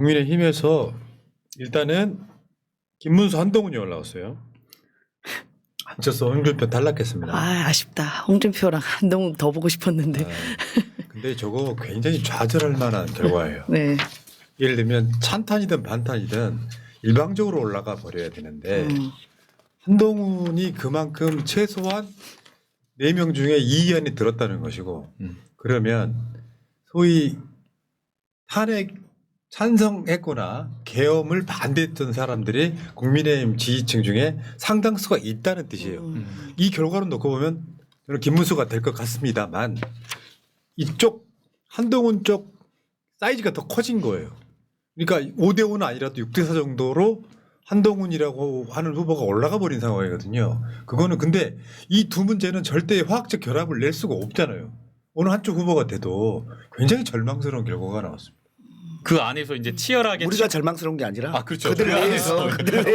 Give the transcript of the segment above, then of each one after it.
국민의힘에서 일단은 김문수 한동훈이 올라왔어요. 안철수 홍준표 탈락했습니다. 아, 아쉽다. 홍준표랑 한동훈 더 보고 싶었는데. 근데 저거 굉장히 좌절할 만한 결과예요. 네. 예를 들면 찬탄이든 반탄이든 일방적으로 올라가 버려야 되는데 한동훈이 그만큼 최소한 4명 중에 2의안이 들었다는 것이고 그러면 소위 탄핵 찬성했거나 계엄을 반대했던 사람들이 국민의힘 지지층 중에 상당수가 있다는 뜻이에요. 이 결과를 놓고 보면 저는 김문수가 될 것 같습니다만 이쪽 한동훈 쪽 사이즈가 더 커진 거예요. 그러니까 5대5는 아니라도 6대4 정도로 한동훈이라고 하는 후보가 올라가 버린 상황이거든요. 그거는 근데 이 두 문제는 절대 화학적 결합을 낼 수가 없잖아요. 어느 한쪽 후보가 돼도 굉장히 절망스러운 결과가 나왔습니다. 그 안에서 이제 치열하게 우리가 절망스러운 게 아니라 그렇죠. 그들 그 내에서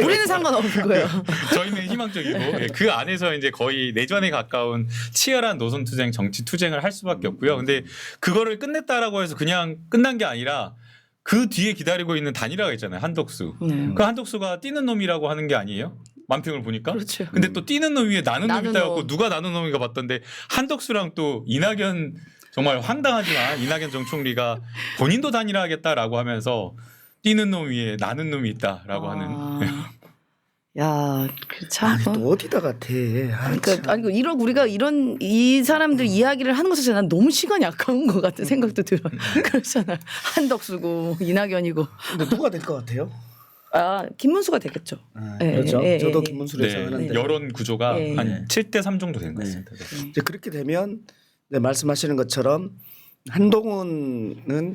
우리는 상관없는 거예요. 저희는 희망적이고 그 안에서 이제 거의 내전에 가까운 치열한 노선 투쟁, 정치 투쟁을 할 수밖에 없고요. 근데 그거를 끝냈다라고 해서 그냥 끝난 게 아니라 그 뒤에 기다리고 있는 단일화가 있잖아요. 한덕수. 그 한덕수가 뛰는 놈이라고 하는 게 아니에요? 만평을 보니까. 그렇죠. 근데 또 뛰는 놈 위에 나는 놈이 나는 있다고 놈. 누가 나는 놈인가 봤던데 한덕수랑 또 이낙연 정말 황당하지만 이낙연 전 총리가 본인도 단일화하겠다라고 하면서 뛰는 놈 위에 나는 놈이 있다라고 하는. 야, 참. 아니, 또 어디다가 대. 그러니까 아니 이런 우리가 이런 이 사람들 이야기를 하는 것에서 난 너무 시간이 아까운 것 같은 생각도 들어요. 그렇잖아요. 한덕수고 이낙연이고. 근데 누가 될 것 같아요? 아, 김문수가 되겠죠. 네, 그렇죠. 네, 저도 네, 김문수를 네, 예상하는데 여론 구조가 네. 한 7대3 정도 되는 것 네. 같습니다. 네. 이제 그렇게 되면 이제 말씀하시는 것처럼 한동훈을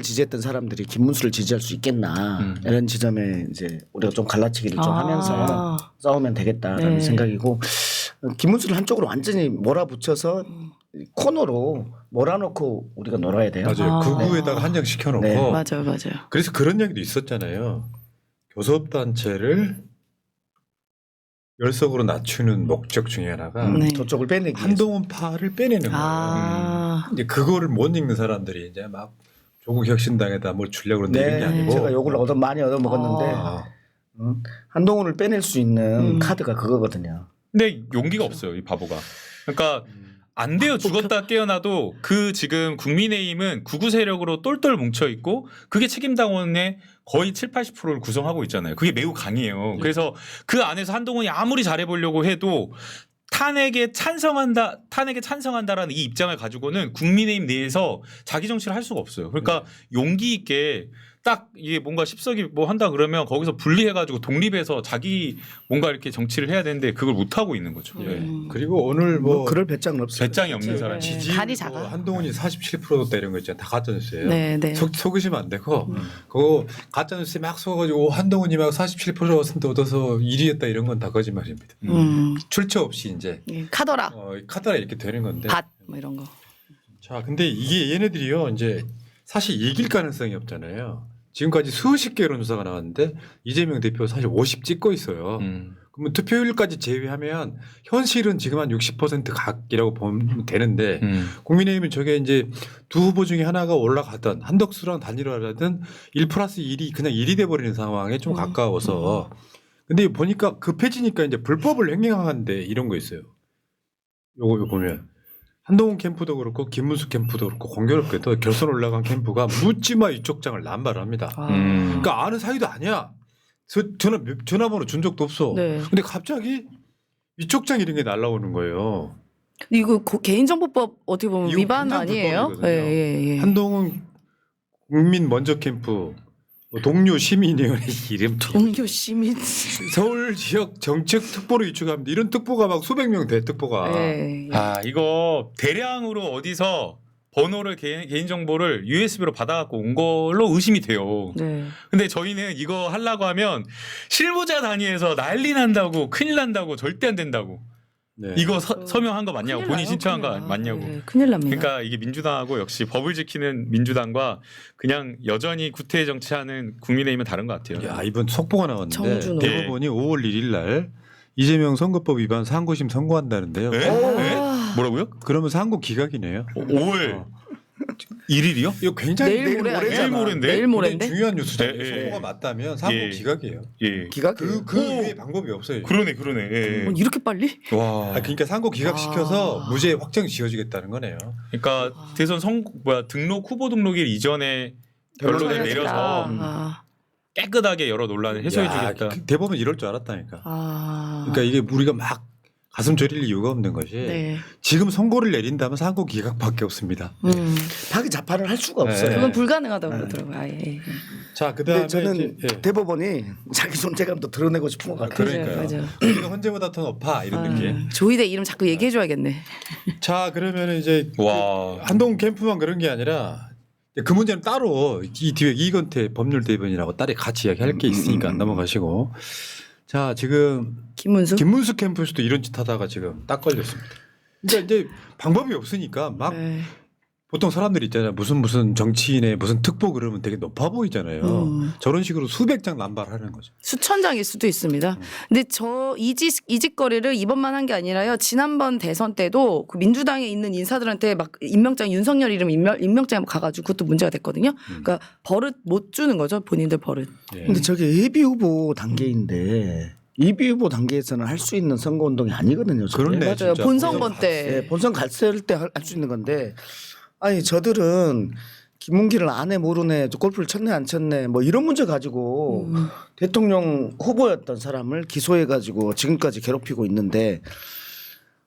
지지했던 사람들이 김문수를 지지할 수 있겠나 이런 지점에 이제 우리가 좀 갈라치기를 좀 하면서 싸우면 되겠다라는 네. 생각이고 김문수를 한쪽으로 완전히 몰아붙여서 코너로 몰아놓고 우리가 놀아야 돼요. 맞아요. 극우에다가 한정 시켜놓고 네. 맞아요, 맞아요. 그래서 그런 얘기도 있었잖아요. 교섭단체를 열석으로 낮추는 목적 중에 하나가 네. 저쪽을 빼내기 위해서. 한동훈파를 빼내는 거예요. 이제 그거를 못 읽는 사람들이 이제 막 조국 혁신당에다 뭘 주려고 그러는데 이런 게 아니고 제가 욕을 많이 얻어 먹었는데 한동훈을 빼낼 수 있는 카드가 그거거든요. 근데 용기가 없어요, 이 바보가. 그러니까 안 돼요. 죽었다 깨어나도 그 지금 국민의힘은 구구 세력으로 똘똘 뭉쳐 있고 그게 책임당원의 거의 7, 80%를 구성하고 있잖아요. 그게 매우 강해요. 그래서 그 안에서 한동훈이 아무리 잘해보려고 해도 탄핵에 찬성한다라는 이 입장을 가지고는 국민의힘 내에서 자기 정치를 할 수가 없어요. 그러니까 용기 있게 딱 이게 뭔가 십석이 뭐 한다 그러면 거기서 분리해가지고 독립해서 자기 뭔가 이렇게 정치를 해야 되는데 그걸 못 하고 있는 거죠. 네. 그리고 오늘 뭐 그럴 배짱은 없어요. 배짱이 없는 사람. 지지율 다리 작아. 한동훈이 47%도 때린 거 있잖아요. 다 가짜뉴스예요. 네, 네. 속으시면 안 되고 그거 가짜뉴스에 막 속아가지고 한동훈이 막 47% 얻어서 1위였다 이런 건 다 거짓말입니다. 출처 없이 이제 카더라, 카드라 이렇게 되는 건데. 밭 뭐 이런 거. 자, 근데 이게 얘네들이요 이제 사실 이길 가능성이 없잖아요. 지금까지 수십 개 여론조사가 나왔는데 이재명 대표 사실 50 찍고 있어요. 그러면 투표율까지 제외하면 현실은 지금 한 60% 각이라고 보면 되는데 국민의힘은 저게 이제 두 후보 중에 하나가 올라가던 한덕수랑 단일화라든 1+1이 그냥 1이 돼버리는 상황에 좀 가까워서 근데 보니까 급해지니까 이제 불법을 횡행하는데 이런 거 있어요. 요거 보면 한동훈 캠프도 그렇고 김문수 캠프도 그렇고 공교롭게도 결선 올라간 캠프가 묻지마 이쪽장을 남발을 합니다. 그러니까 아는 사이도 아니야. 전화번호 준 적도 없어. 네. 근데 갑자기 위촉장 이런 게 날라오는 거예요. 이거 개인정보법 어떻게 보면 이거 위반 굉장히 아니에요? 불법이거든요. 예. 한동훈 국민 먼저 캠프 동료 시민위원회 이름 동료 시민. 서울 지역 정책 특보로 위촉합니다. 이런 특보가 막 수백 명 돼 특보가. 예. 아 이거 대량으로 어디서 번호를 개인 정보를 USB로 받아갖고 온 걸로 의심이 돼요. 네. 근데 저희는 이거 하려고 하면 실무자 단위에서 난리 난다고 큰일 난다고 절대 안 된다고. 네. 이거 서명한 거 맞냐고 큰일 본인 나요, 신청한 거 큰일 나. 맞냐고. 네, 큰일 납니다. 그러니까 이게 민주당하고 역시 법을 지키는 민주당과 그냥 여전히 구태 정치하는 국민의힘은 다른 것 같아요. 야 이번 속보가 나왔는데 정준호. 대법원이 5월 1일 날 이재명 선거법 위반 상고심 선고한다는데요. 네? 네? 뭐라고요? 그러면 상고 기각이네요. 5월 1일이요? 이거 굉장히 내일 모레 아니야? 내일 모레인데? 내일 모레인데? 굉장히 중요한 뉴스잖아요. 예, 예. 선고가 맞다면 상고 예. 기각이에요. 예. 기각 그 외에 방법이 없어요. 그러네. 예. 이렇게 빨리? 와. 그러니까 상고 기각시켜서 아. 무죄 확정 지어주겠다는 거네요. 그러니까 대선 등록 후보 등록일 이전에 결론을 해야겠다. 내려서 아. 깨끗하게 여러 논란을 해소해 주겠다. 대법원 이럴 줄 알았다니까. 아. 그러니까 이게 우리가 막 가슴 졸일 이유가 없는 것이 네. 지금 선고를 내린다면 상고 기각밖에 없습니다. 파기 자판을 할 수가 네. 없어요. 그건 불가능하다고 그러더라고요. 아예. 자, 그다음에 근데 저는 이제, 예. 대법원이 자기 존재감도 드러내고 싶은 것 같아요. 그러니까요. 맞아요. 우리가 헌재보다 더 높아 이런 느낌. 조이대 이름 자꾸 얘기해줘야겠네. 자, 그러면 이제 와. 한동훈 캠프만 그런 게 아니라 그 문제는 따로 이 뒤에 이건태 법률대변인하고 딸이 같이 이야기할 게 있으니까 넘어가시고. 자, 지금 김문수 캠프에서도 이런 짓 하다가 지금 딱 걸렸습니다. 그러니까 이제 방법이 없으니까 막 네. 보통 사람들이 있잖아요. 무슨 정치인의 무슨 특보 그러면 되게 높아 보이잖아요. 저런 식으로 수백 장 남발하는 거죠. 수천 장일 수도 있습니다. 근데 저 이직거리를 이번만 한 게 아니라요. 지난번 대선 때도 그 민주당에 있는 인사들한테 막 임명장 윤석열 이름 임명장 가가지고 그것도 문제가 됐거든요. 그러니까 버릇 못 주는 거죠. 본인들 버릇. 예. 근데 저게 예비 후보 단계인데 예비 후보 단계에서는 할 수 있는 선거 운동이 아니거든요. 저게. 그렇네. 맞아요. 진짜. 본선번 때. 네, 본선 갔을 때 할 수 있는 건데 아니 저들은 김문기를 아네 모르네 골프를 쳤네 안 쳤네 뭐 이런 문제 가지고 대통령 후보였던 사람을 기소해 가지고 지금까지 괴롭히고 있는데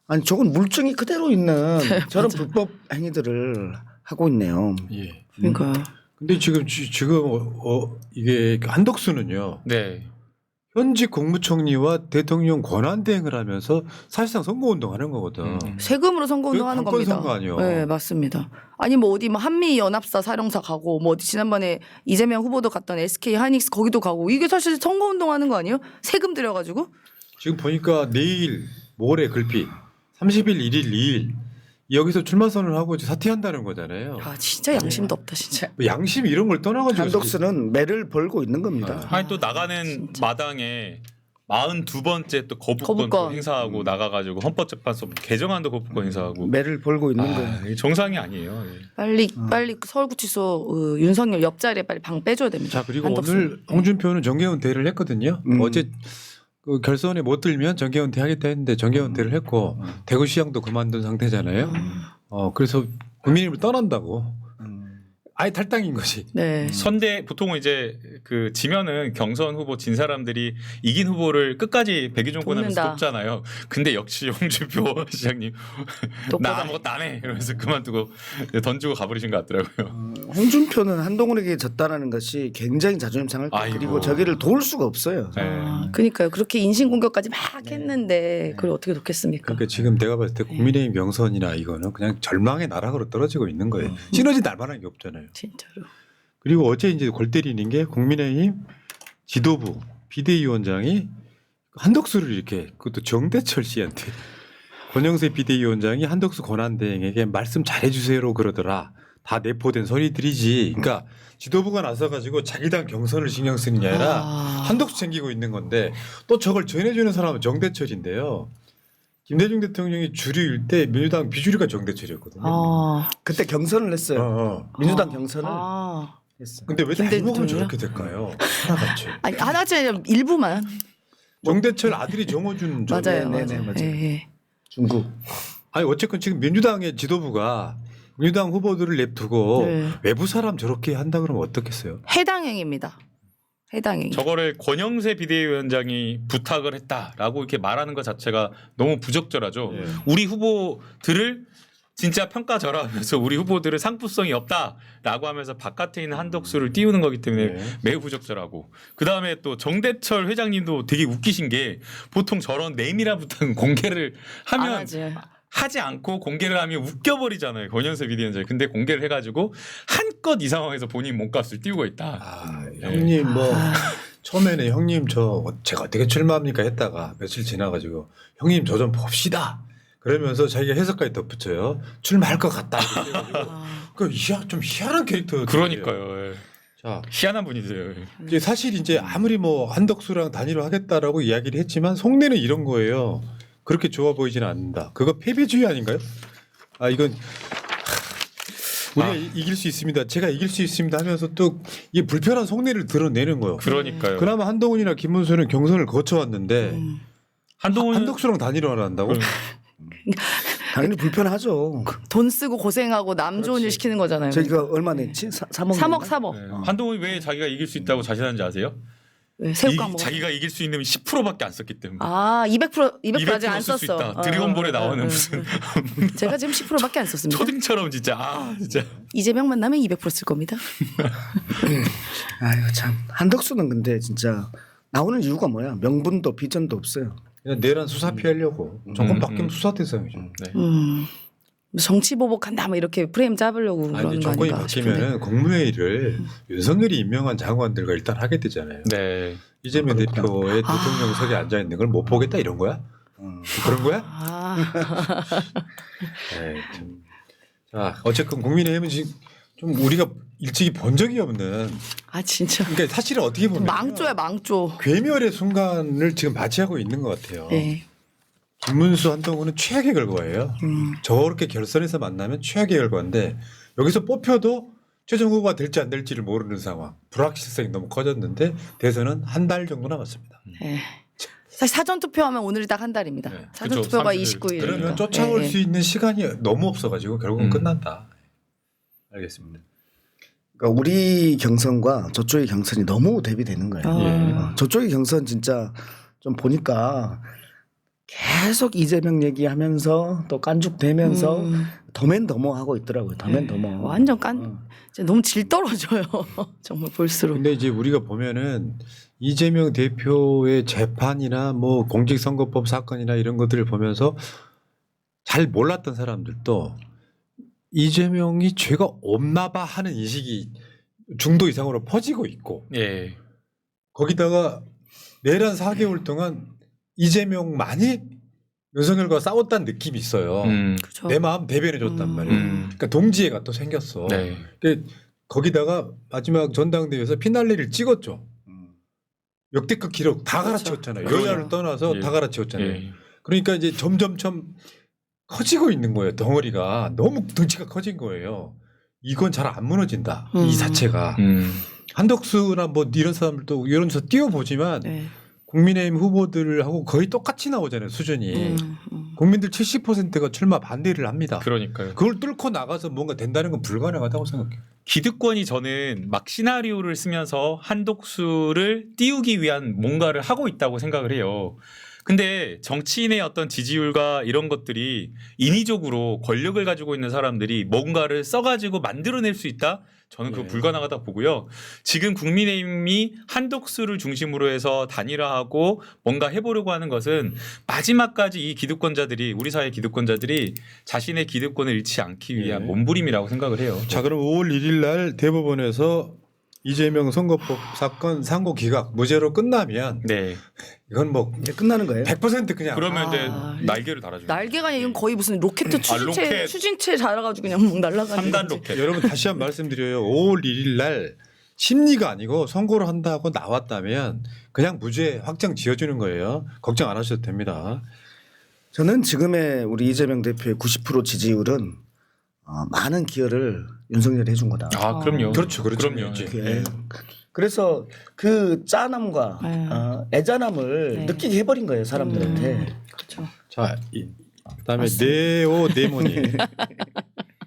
아니 저건 물증이 그대로 있는 저런 불법 행위들을 하고 있네요. 예. 그러니까 근데 지금 이게 한덕수는요. 네. 현직 국무총리와 대통령 권한 대행을 하면서 사실상 선거운동 하는 거거든. 세금으로 선거운동하는 그게 겁니다. 관건 선거 아니에요? 네, 맞습니다. 아니 뭐 어디 뭐 한미 연합사 사령사 가고 뭐 어디 지난번에 이재명 후보도 갔던 SK 하이닉스 거기도 가고 이게 사실 선거운동하는 거 아니에요? 세금 들여가지고 지금 보니까 내일 모레 글피 30일 1일 2일 여기서 출마 선언을 하고 이제 사퇴한다는 거잖아요. 아 진짜 양심도 없다 진짜. 뭐 양심 이런 걸 떠나가지고 한덕수는 매를 벌고 있는 겁니다. 아니 또 나가는 마당에 42번째 또 거부권 또 거부권. 행사하고 나가가지고 헌법재판소 개정안도 거부권 행사하고 매를 벌고 있는 거예요. 이게 정상이 아니에요. 예. 빨리 서울구치소 윤석열 옆자리에 빨리 방 빼줘야 됩니다. 자 그리고 한덕수. 오늘 홍준표는 정계은퇴를 했거든요. 어제 그 결선에 못 들면 정계은퇴 하겠다 했는데 정계은퇴를 했고 대구시장도 그만둔 상태잖아요. 그래서 국민의힘을 떠난다고. 아예 탈당인 거지. 네. 선대 보통은 이제 그 지면은 경선 후보 진 사람들이 이긴 후보를 끝까지 백의종군하면서 돕는다. 돕잖아요. 근데 역시 홍준표 시장님 돕고 나 아무것도 안 해 이러면서 그만두고 던지고 가버리신 것 같더라고요. 홍준표는 한동훈에게 졌다라는 것이 굉장히 자존심 상할 거 아이고. 그리고 저기를 도울 수가 없어요. 네. 그러니까요. 그렇게 인신 공격까지 막 했는데 그걸 어떻게 돕겠습니까? 그러니까 지금 내가 봤을 때 국민의힘 경선이나 이거는 그냥 절망의 나락으로 떨어지고 있는 거예요. 시너지 날만한 게 없잖아요. 진짜로. 그리고 어제 이제 골 때리는 게 국민의힘 지도부 비대위원장이 한덕수를 이렇게 그것도 정대철 씨한테 권영세 비대위원장이 한덕수 권한대행에게 말씀 잘해주세요로 그러더라. 다 내포된 소리들이지. 그러니까 지도부가 나서가지고 자기 당 경선을 신경 쓰는 게 아니라 한덕수 챙기고 있는 건데 또 저걸 전해주는 사람은 정대철인데요. 김대중 대통령이 주류일 때 민주당 비주류가 정대철이었거든요. 그때 경선을 했어요. 민주당 경선을 했어요. 근데 왜 김대중 대목은 대통령이요? 저렇게 될까요? 하나같이. 아니 하나쯤 아니라 일부만. 정대철 아들이 정호준 전 맞아요. 네네, 맞아요. 맞아요. 예, 예. 중국. 아니 어쨌건 지금 민주당의 지도부가 민주당 후보들을 냅두고 네. 외부 사람 저렇게 한다 그러면 어떻겠어요? 해당행입니다. 해당행. 저거를 권영세 비대위원장이 부탁을 했다라고 이렇게 말하는 것 자체가 너무 부적절하죠. 예. 우리 후보들을 진짜 평가절하하면서 우리 후보들은 상품성이 없다라고 하면서 바깥에 있는 한덕수를 띄우는 거기 때문에 네. 매우 부적절하고 그다음에 또 정대철 회장님도 되게 웃기신 게 보통 저런 네임이라 부탁은 공개를 안 하면 하지. 하지 않고 공개를 하면 웃겨버리잖아요. 권영세 비대위원장이. 근데 공개를 해가지고 한껏 이 상황에서 본인 몸값을 띄우고 있다. 아, 형님 뭐 처음에는 형님 제가 어떻게 출마합니까 했다가 며칠 지나가지고 형님 저 좀 봅시다. 그러면서 자기가 해석까지 덧붙여요. 출마할 것 같다. 그 좀 희한한 캐릭터. 그러니까요. 예. 자, 희한한 분이세요. 예. 이제 사실 이제 아무리 뭐 한덕수랑 단일화 하겠다라고 이야기를 했지만 속내는 이런 거예요. 그렇게 좋아 보이지는 않는다. 그거 패배주의 아닌가요? 아 이건 우리가 이길 수 있습니다. 제가 이길 수 있습니다 하면서 또 이 불편한 속내를 드러내는 거예요. 그러니까요. 그나마 한동훈이나 김문수는 경선을 거쳐왔는데 한덕수랑 단일화를 한다고? 당연히 불편하죠. 돈 쓰고 고생하고 남 좋은 일 시키는 거잖아요. 저희가 얼마 냈지? 3억. 3억. 네. 한동훈이 왜 자기가 이길 수 있다고 자신하는지 아세요? 새우깡 먹어. 자기가 이길 수 있는 10%밖에 안 썼기 때문에. 아, 200% 아직 안 쓸 수 썼어. 있다. 드래곤볼에 나오는 무슨 제가 지금 10%밖에 안 썼습니다. 초딩처럼 진짜 진짜. 이재명 만나면 200%쓸 겁니다. 아유 참. 한덕수는 근데 진짜 나오는 이유가 뭐야? 명분도 비전도 없어요. 그냥 내란 수사 피하려고. 정권 바뀌면 수사 대상이죠. 네. 정치 보복한다 뭐 이렇게 프레임 잡으려고 그러는 아니 거 정권이 아닌가 싶은데. 바뀌면은 국무회의를 윤석열이 임명한 장관들과 일단 하게 되잖아요. 네. 이재명 대표의 대통령석에 앉아 있는 걸 못 보겠다 이런 거야? 그런 거야? 아, 에이, 참. 자 어쨌든 국민의힘은 지금 좀 우리가 일찍이 본 적이 없는. 아 진짜 그러니까 사실은 어떻게 보면 망조야 망조. 괴멸의 순간을 지금 맞이하고 있는 것 같아요. 네. 김문수 한동훈은 최악의 결과예요. 저렇게 결선에서 만나면 최악의 결과인데 여기서 뽑혀도 최종 후보가 될지 안 될지를 모르는 상황. 불확실성이 너무 커졌는데 대선은 한 달 정도 남았습니다. 네. 사실 사전 투표하면 오늘이 딱 한 달입니다. 네. 사전 그쵸, 투표가 30일. 29일. 그러면 쫓아올 수 있는 시간이 너무 없어가지고 결국은 끝난다. 알겠습니다. 그러니까 우리 경선과 저쪽의 경선이 너무 대비되는 거예요. 저쪽의 경선 진짜 좀 보니까 계속 이재명 얘기하면서 또 깐죽대면서 더맨더머 하고 있더라고요. 더맨더머. 완전 진짜 너무 질 떨어져요. 정말 볼수록. 근데 이제 우리가 보면은 이재명 대표의 재판이나 뭐 공직선거법 사건이나 이런 것들을 보면서 잘 몰랐던 사람들도 이재명이 죄가 없나 봐 하는 인식이 중도 이상으로 퍼지고 있고 예. 거기다가 내란 4개월 동안 이재명만이 윤석열과 싸웠다는 느낌이 있어요. 그렇죠. 내 마음 대변해 줬단 말이에요. 그러니까 동지애가 또 생겼어. 네. 그러니까 거기다가 마지막 전당대회에서 피날레를 찍었죠. 역대급 기록 다 갈아치웠잖아요. 그렇죠. 여야를 떠나서 예. 다 갈아치웠잖아요. 예. 그러니까 이제 점점점 커지고 있는 거예요. 덩어리가 너무 덩치가 커진 거예요. 이건 잘 안 무너진다. 이 자체가 한덕수나 뭐 이런 사람들도 이런서 띄워보지만 네. 국민의힘 후보들하고 거의 똑같이 나오잖아요. 수준이. 국민들 70%가 출마 반대를 합니다. 그러니까요. 그걸 뚫고 나가서 뭔가 된다는 건 불가능하다고 생각해요. 기득권이 저는 막 시나리오를 쓰면서 한독수를 띄우기 위한 뭔가를 하고 있다고 생각을 해요. 근데 정치인의 어떤 지지율과 이런 것들이 인위적으로 권력을 가지고 있는 사람들이 뭔가를 써가지고 만들어낼 수 있다? 저는 그거 불가능하다 보고요. 지금 국민의힘이 한독수를 중심으로 해서 단일화하고 뭔가 해보려고 하는 것은 마지막까지 이 기득권자들이 우리 사회 기득권자들이 자신의 기득권을 잃지 않기 위한 몸부림이라고 생각을 해요. 자, 그럼 5월 1일 날 대법원에서 이재명 선거법 사건 상고 기각 무죄로 끝나면 네. 이건 뭐 이제 끝나는 거예요. 100% 그냥 그러면 이제 날개를 달아줘요. 날개가 아니라 이건 거의 무슨 로켓 로켓. 추진체 자라가지고 그냥 막 날아가는 3단 거지. 로켓. 여러분 다시 한번 말씀드려요. 5월 1일 날 심리가 아니고 선고를 한다고 나왔다면 그냥 무죄 확정 지어주는 거예요. 걱정 안 하셔도 됩니다. 저는 지금의 우리 이재명 대표의 90% 지지율은 많은 기여를 윤석열이 해준 거다. 아, 그럼요. 그렇죠, 그렇죠. 그럼요. 예. 그래서 그 짠함과 애잔함을 네. 느끼게 해버린 거예요 사람들한테. 그렇죠. 자, 그다음에 네오네모님.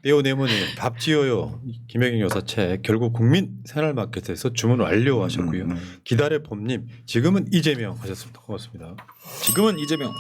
네오네모님 밥 지어요. 김혜경 여사 책 결국 국민 새날마켓에서 주문 완료하셨고요. 기다려 봄님 지금은 이재명 하셨습니다. 고맙습니다. 지금은 이재명.